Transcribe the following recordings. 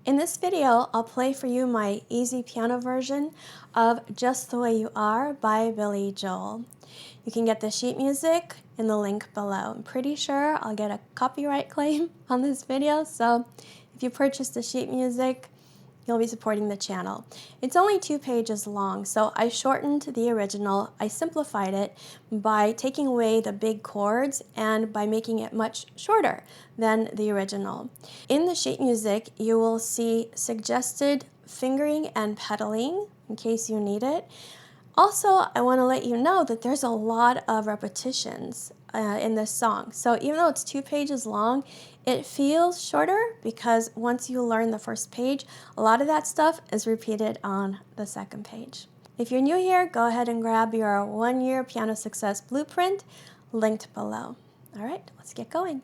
In this video, I'll play for you my easy piano version of Just the Way You Are by Billy Joel. You can get the sheet music in the link below. I'm pretty sure I'll get a copyright claim on this video, so if you purchase the sheet music, you'll be supporting the channel. It's only 2 pages long, so I shortened the original. I simplified it by taking away the big chords and by making it much shorter than the original. In the sheet music, you will see suggested fingering and pedaling in case you need it. Also, I want to let you know that there's a lot of repetitions in this song. So even though it's 2 pages long, it feels shorter because once you learn the first page, a lot of that stuff is repeated on the second page. If you're new here, go ahead and grab your 1-year piano success blueprint linked below. All right, let's get going.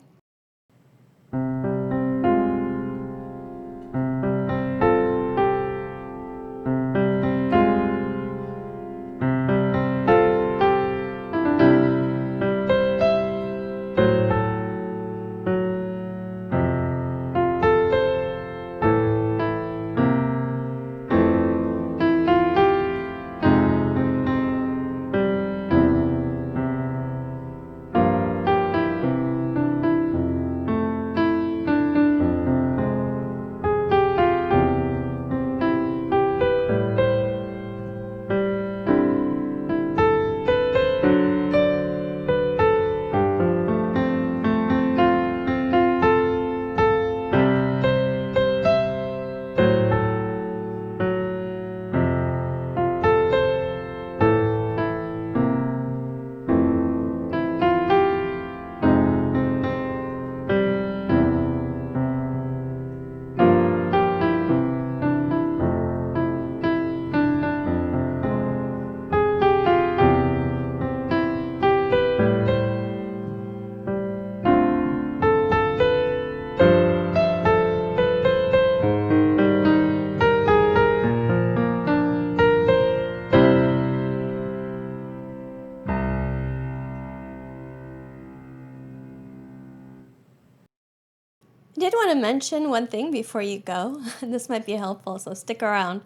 I did want to mention one thing before you go. This might be helpful, so stick around.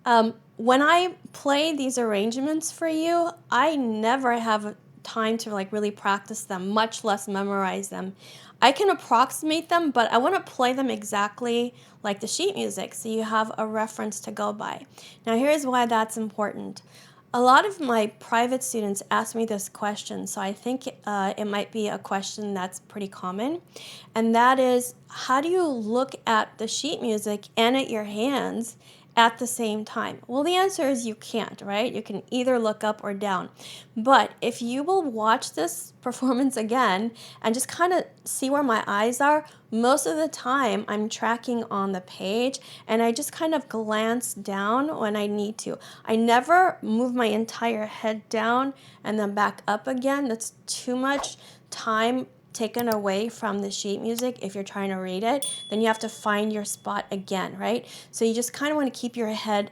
When I play these arrangements for you, I never have time to really practice them, much less memorize them. I can approximate them, but I want to play them exactly like the sheet music so you have a reference to go by. Now here's why that's important. A lot of my private students ask me this question, so I think it might be a question that's pretty common, and that is, how do you look at the sheet music and at your hands at the same time? Well, the answer is you can't, right? You can either look up or down. But if you will watch this performance again and just kind of see where my eyes are, most of the time I'm tracking on the page and I just kind of glance down when I need to. I never move my entire head down and then back up again. That's too much time taken away from the sheet music. If you're trying to read it, then you have to find your spot again, right? So you just kind of want to keep your head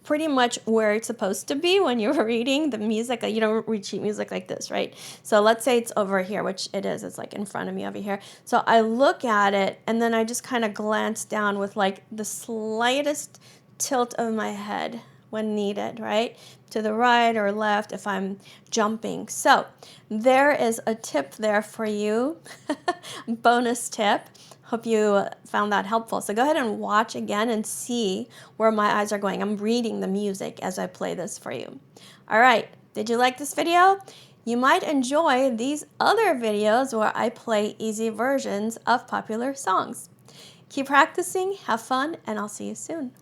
pretty much where it's supposed to be when you're reading the music. You don't read sheet music like this, right? So let's say it's over here, which it is. It's like in front of me over here. So I look at it and then I just kind of glance down with like the slightest tilt of my head when needed, right? To the right or left if I'm jumping. So there is a tip there for you, bonus tip. Hope you found that helpful. So go ahead and watch again and see where my eyes are going. I'm reading the music as I play this for you. All right, did you like this video? You might enjoy these other videos where I play easy versions of popular songs. Keep practicing, have fun, and I'll see you soon.